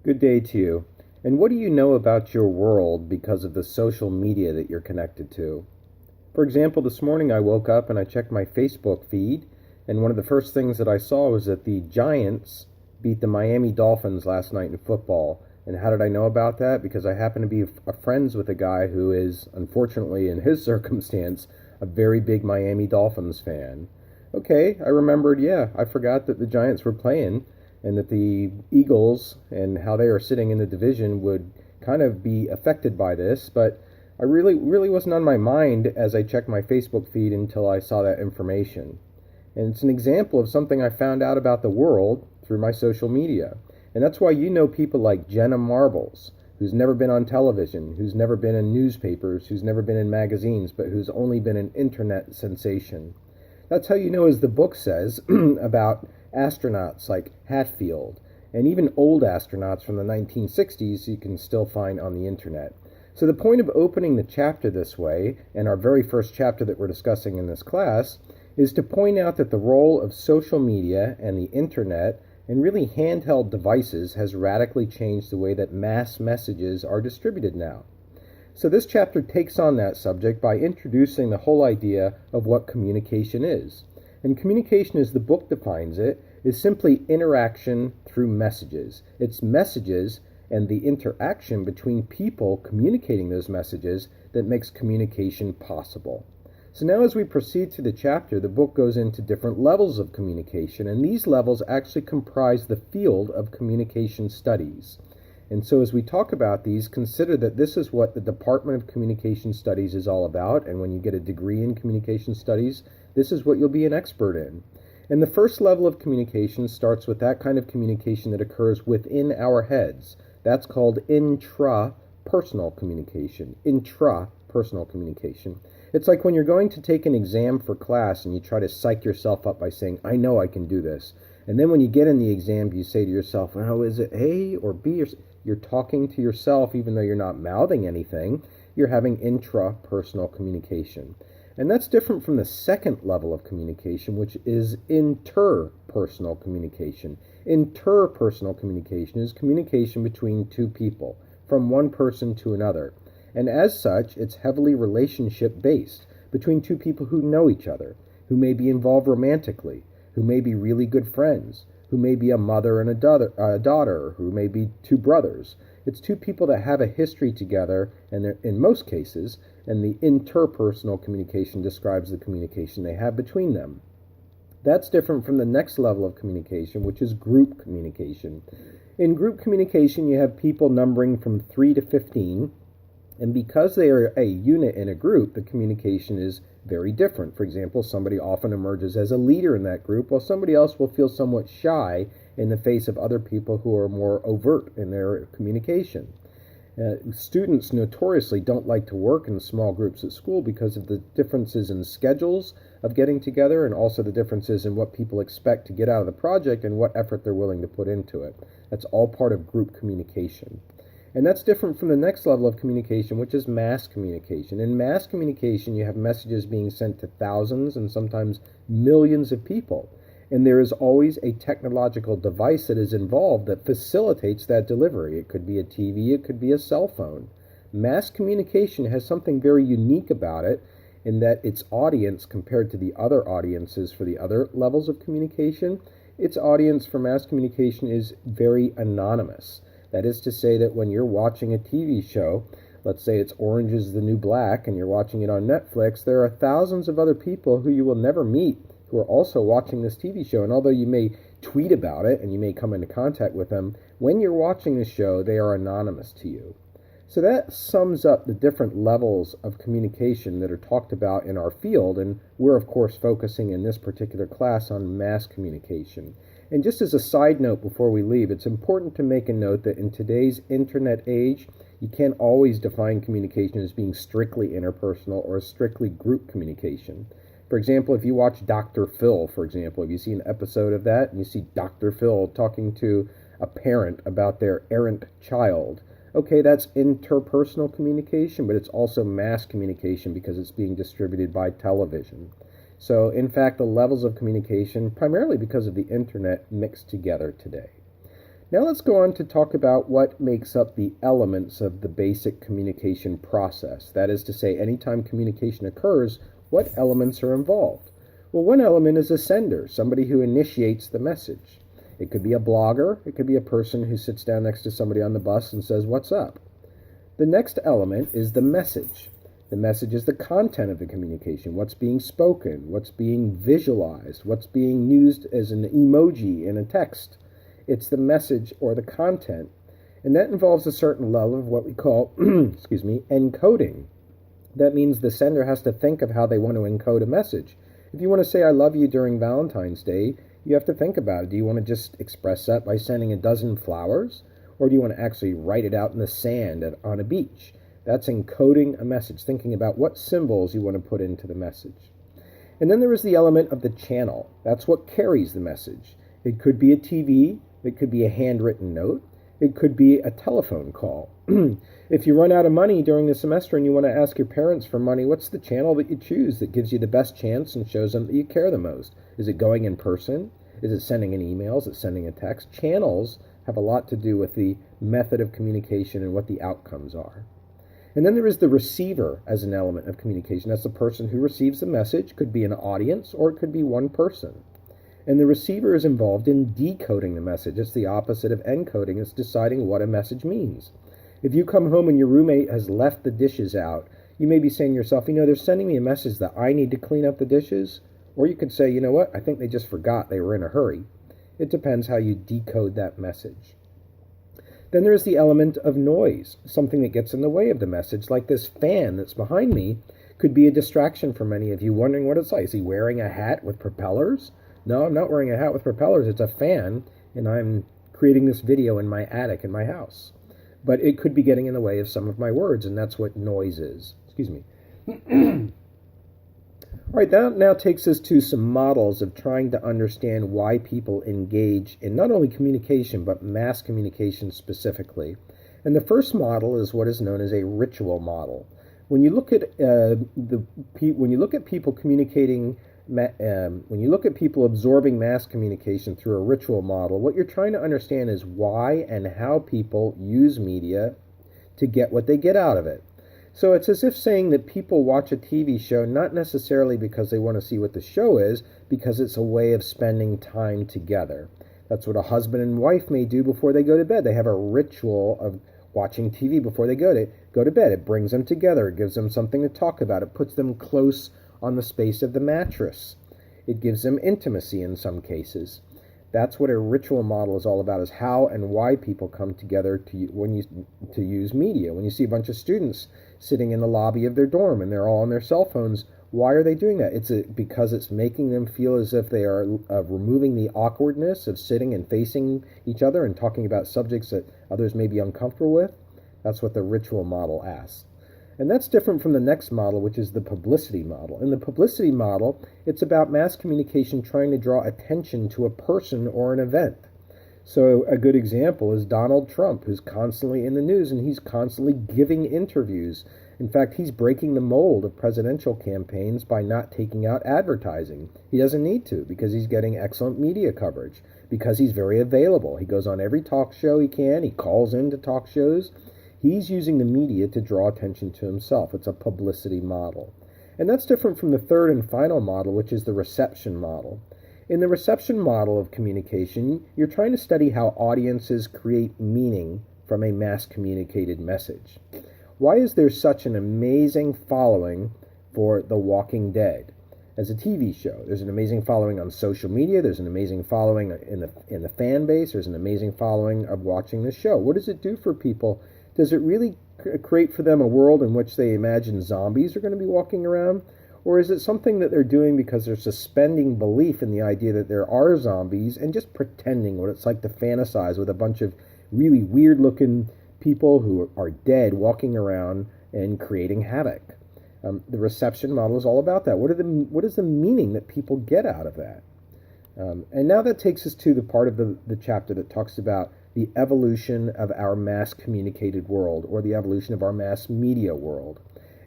Good day to you. And what do you know about your world because of the social media that you're connected to? For example, this morning I woke up and I checked my Facebook feed, and one of the first things that I saw was that the Giants beat the Miami Dolphins last night in football. And how did I know about that? Because I happen to be friends with a guy who is, unfortunately in his circumstance, a very big Miami Dolphins fan. Okay, I remembered, yeah, I forgot that the Giants were playing and that the Eagles and how they are sitting in the division would kind of be affected by this, but I really wasn't on my mind as I checked my Facebook feed until I saw that information. And it's an example of something I found out about the world through my social media. And that's why you know people like Jenna Marbles, who's never been on television, who's never been in newspapers, who's never been in magazines, but who's only been an internet sensation. That's how you know, as the book says, about astronauts like Hatfield, and even old astronauts from the 1960s you can still find on the internet. So the point of opening the chapter this way, and our very first chapter that we're discussing in this class, is to point out that the role of social media and the internet and really handheld devices has radically changed the way that mass messages are distributed now. So this chapter takes on that subject by introducing the whole idea of what communication is. And communication, as the book defines it, is simply interaction through messages. It's messages and the interaction between people communicating those messages that makes communication possible. So now as we proceed through the chapter, the book goes into different levels of communication, and these levels actually comprise the field of communication studies. And so as we talk about these, consider that this is what the Department of Communication Studies is all about, and when you get a degree in communication studies, this is what you'll be an expert in. And the first level of communication starts with that kind of communication that occurs within our heads. That's called intrapersonal communication. Intrapersonal communication. It's like when you're going to take an exam for class and you try to psych yourself up by saying, I know I can do this. And then when you get in the exam, you say to yourself, well, is it A or B? You're talking to yourself even though you're not mouthing anything. You're having intrapersonal communication. And that's different from the second level of communication, which is interpersonal communication. Interpersonal communication is communication between two people, from one person to another. And as such, it's heavily relationship-based, between two people who know each other, who may be involved romantically, who may be really good friends, who may be a mother and a daughter, who may be two brothers. It's two people that have a history together, and in most cases, and the interpersonal communication describes the communication they have between them. That's different from the next level of communication, which is group communication. In group communication, you have people numbering from 3 to 15, and because they are a unit in a group, the communication is very different. For example, somebody often emerges as a leader in that group, while somebody else will feel somewhat shy in the face of other people who are more overt in their communication. Students notoriously don't like to work in small groups at school because of the differences in schedules of getting together, and also the differences in what people expect to get out of the project and what effort they're willing to put into it. That's all part of group communication. And that's different from the next level of communication, which is mass communication. In mass communication, you have messages being sent to thousands and sometimes millions of people. And there is always a technological device that is involved that facilitates that delivery. It could be a TV, it could be a cell phone. Mass communication has something very unique about it in that its audience, compared to the other audiences for the other levels of communication, its audience for mass communication is very anonymous. That is to say that when you're watching a TV show, let's say it's Orange is the New Black, and you're watching it on Netflix, there are thousands of other people who you will never meet who are also watching this TV show. And although you may tweet about it and you may come into contact with them, when you're watching the show, they are anonymous to you. So that sums up the different levels of communication that are talked about in our field, and we're of course focusing in this particular class on mass communication. And just as a side note before we leave, it's important to make a note that in today's internet age, you can't always define communication as being strictly interpersonal or strictly group communication. For example, if you watch Dr. Phil, for example, if you see an episode of that and you see Dr. Phil talking to a parent about their errant child, okay, that's interpersonal communication, but it's also mass communication because it's being distributed by television. So, in fact, the levels of communication, primarily because of the internet, mix together today. Now let's go on to talk about what makes up the elements of the basic communication process. That is to say, anytime communication occurs, what elements are involved? Well, one element is a sender, somebody who initiates the message. It could be a blogger. It could be a person who sits down next to somebody on the bus and says, "What's up?" The next element is the message. The message is the content of the communication, what's being spoken, what's being visualized, what's being used as an emoji in a text. It's the message or the content, and that involves a certain level of what we call, encoding. That means the sender has to think of how they want to encode a message. If you want to say "I love you" during Valentine's Day, you have to think about it. Do you want to just express that by sending a dozen flowers? Or do you want to actually write it out in the sand on a beach? That's encoding a message, thinking about what symbols you want to put into the message. And then there is the element of the channel. That's what carries the message. It could be a TV. It could be a handwritten note. It could be a telephone call. If you run out of money during the semester and you want to ask your parents for money, what's the channel that you choose that gives you the best chance and shows them that you care the most? Is it going in person? Is it sending an email? Is it sending a text? Channels have a lot to do with the method of communication and what the outcomes are. And then there is the receiver as an element of communication. That's the person who receives the message. Could be an audience or it could be one person. And the receiver is involved in decoding the message. It's the opposite of encoding. It's deciding what a message means. If you come home and your roommate has left the dishes out, you may be saying to yourself, they're sending me a message that I need to clean up the dishes. Or you could say, you know what, I think they just forgot they were in a hurry. It depends how you decode that message. Then there's the element of noise, something that gets in the way of the message, like this fan that's behind me could be a distraction for many of you, wondering what it's like. Is he wearing a hat with propellers? No, I'm not wearing a hat with propellers. It's a fan, and I'm creating this video in my attic in my house. But it could be getting in the way of some of my words, and that's what noise is. Excuse me. All right, that now takes us to some models of trying to understand why people engage in not only communication, but mass communication specifically. And the first model is what is known as a ritual model. When you look at people communicating, when you look at people absorbing mass communication through a ritual model, what you're trying to understand is why and how people use media to get what they get out of it. So it's as if saying that people watch a TV show not necessarily because they want to see what the show is, because it's a way of spending time together. That's what a husband and wife may do before they go to bed. They have a ritual of watching TV before they go to bed. It brings them together. It gives them something to talk about. It puts them close on the space of the mattress. It gives them intimacy in some cases. That's what a ritual model is all about, is how and why people come together to use media. When you see a bunch of students sitting in the lobby of their dorm and they're all on their cell phones, why are they doing that? It's because it's making them feel as if they are removing the awkwardness of sitting and facing each other and talking about subjects that others may be uncomfortable with. That's what the ritual model asks. And that's different from the next model, which is the publicity model. In the publicity model, it's about mass communication trying to draw attention to a person or an event. So a good example is Donald Trump, who's constantly in the news and he's constantly giving interviews. In fact, he's breaking the mold of presidential campaigns by not taking out advertising. He doesn't need to because he's getting excellent media coverage, because he's very available. He goes on every talk show he can. He calls into talk shows. He's using the media to draw attention to himself. It's a publicity model. And that's different from the third and final model, which is the reception model. In the reception model of communication, you're trying to study how audiences create meaning from a mass communicated message. Why is there such an amazing following for The Walking Dead as a TV show? There's an amazing following on social media. There's an amazing following in the fan base. There's an amazing following of watching the show. What does it do for people? Does it really create for them a world in which they imagine zombies are going to be walking around? Or is it something that they're doing because they're suspending belief in the idea that there are zombies and just pretending what it's like to fantasize with a bunch of really weird-looking people who are dead walking around and creating havoc? The reception model is all about that. What is the meaning that people get out of that? And now that takes us to the part of the chapter that talks about the evolution of our mass communicated world, or the evolution of our mass media world.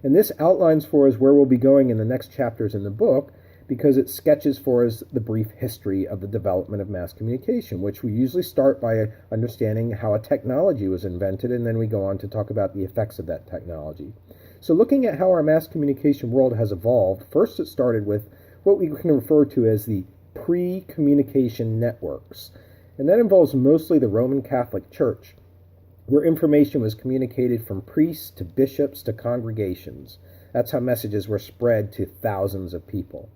And this outlines for us where we'll be going in the next chapters in the book, because it sketches for us the brief history of the development of mass communication, which we usually start by understanding how a technology was invented, and then we go on to talk about the effects of that technology. So looking at how our mass communication world has evolved, first it started with what we can refer to as the pre-communication networks. And that involves mostly the Roman Catholic Church, where information was communicated from priests to bishops to congregations. That's how messages were spread to thousands of people.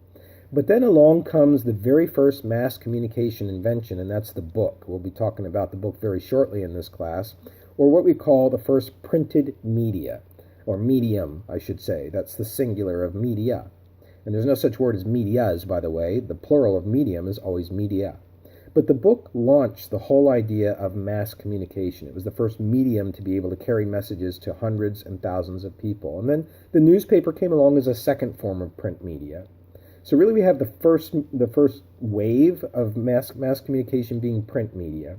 But then along comes the very first mass communication invention, and that's the book. We'll be talking about the book very shortly in this class, or what we call the first printed media, or medium, I should say. That's the singular of media. And there's no such word as medias, by the way. The plural of medium is always media. But the book launched the whole idea of mass communication. It was the first medium to be able to carry messages to hundreds and thousands of people. And then the newspaper came along as a second form of print media. So really we have the first wave of mass communication being print media.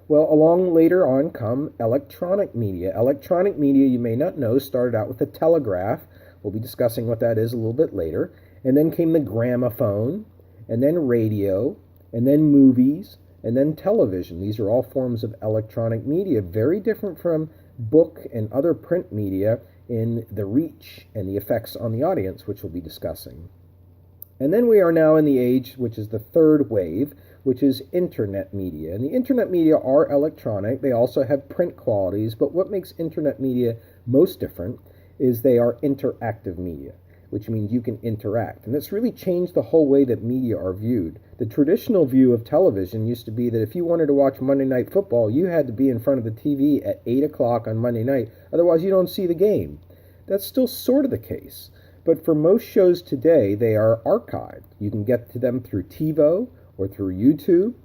Well, along later on come electronic media. Electronic media, you may not know, started out with the telegraph. We'll be discussing what that is a little bit later. And then came the gramophone, and then radio, and then movies, and then television. These are all forms of electronic media, very different from book and other print media in the reach and the effects on the audience, which we'll be discussing. And then we are now in the age, which is the third wave, which is internet media. And the internet media are electronic. They also have print qualities, but what makes internet media most different is they are interactive media, which means you can interact. And that's really changed the whole way that media are viewed. The traditional view of television used to be that if you wanted to watch Monday Night Football, you had to be in front of the TV at 8 o'clock on Monday night, otherwise you don't see the game. That's still sort of the case. But for most shows today, they are archived. You can get to them through TiVo or through YouTube,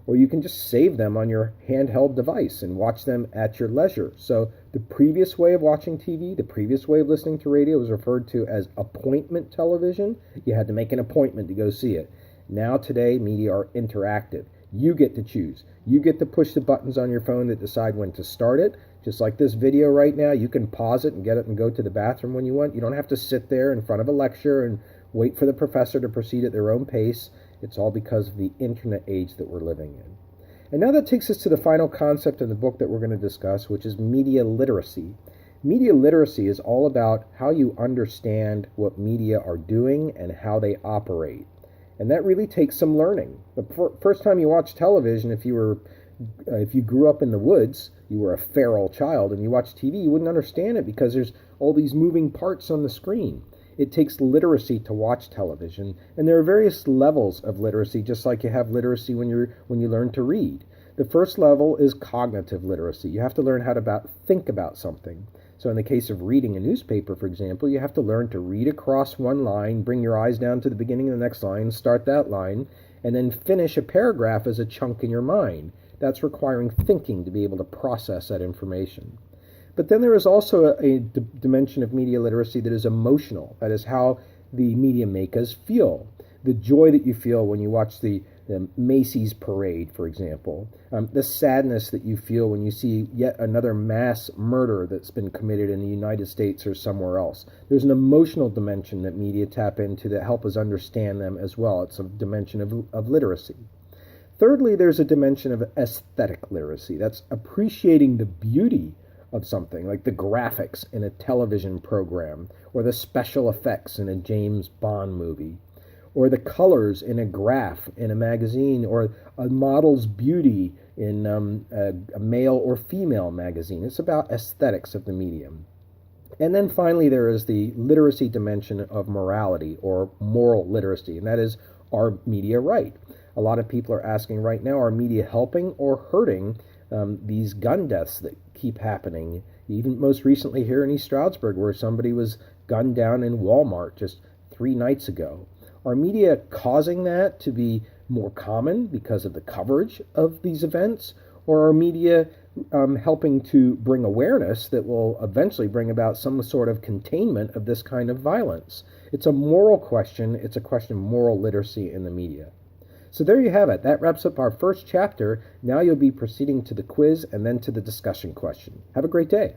or you can just save them on your handheld device and watch them at your leisure. So the previous way of watching TV, the previous way of listening to radio was referred to as appointment television. You had to make an appointment to go see it. Now today, media are interactive. You get to choose. You get to push the buttons on your phone that decide when to start it. Just like this video right now, you can pause it and get it and go to the bathroom when you want. You don't have to sit there in front of a lecture and wait for the professor to proceed at their own pace. It's all because of the internet age that we're living in. And now that takes us to the final concept in the book that we're going to discuss, which is media literacy. Media literacy is all about how you understand what media are doing and how they operate. And that really takes some learning. The first time you watch television, if you grew up in the woods, you were a feral child, and you watched TV, you wouldn't understand it because there's all these moving parts on the screen. It takes literacy to watch television, and there are various levels of literacy, just like you have literacy when you learn to read. The first level is cognitive literacy. You have to learn how to think about something. So in the case of reading a newspaper, for example, you have to learn to read across one line, bring your eyes down to the beginning of the next line, start that line, and then finish a paragraph as a chunk in your mind. That's requiring thinking to be able to process that information. But then there is also a dimension of media literacy that is emotional. That is how the media make us feel. The joy that you feel when you watch the Macy's parade, for example. The sadness that you feel when you see yet another mass murder that's been committed in the United States or somewhere else. There's an emotional dimension that media tap into that help us understand them as well. It's a dimension of literacy. Thirdly, there's a dimension of aesthetic literacy. That's appreciating the beauty of something, like the graphics in a television program, or the special effects in a James Bond movie, or the colors in a graph in a magazine, or a model's beauty in a male or female magazine. It's about aesthetics of the medium. And then finally, there is the literacy dimension of morality, or moral literacy, and that is, are media right? A lot of people are asking right now, are media helping or hurting these gun deaths that keep happening? Even most recently here in East Stroudsburg, where somebody was gunned down in Walmart just 3 nights ago. Are media causing that to be more common because of the coverage of these events? Or are media helping to bring awareness that will eventually bring about some sort of containment of this kind of violence? It's a moral question. It's a question of moral literacy in the media. So there you have it. That wraps up our first chapter. Now you'll be proceeding to the quiz and then to the discussion question. Have a great day.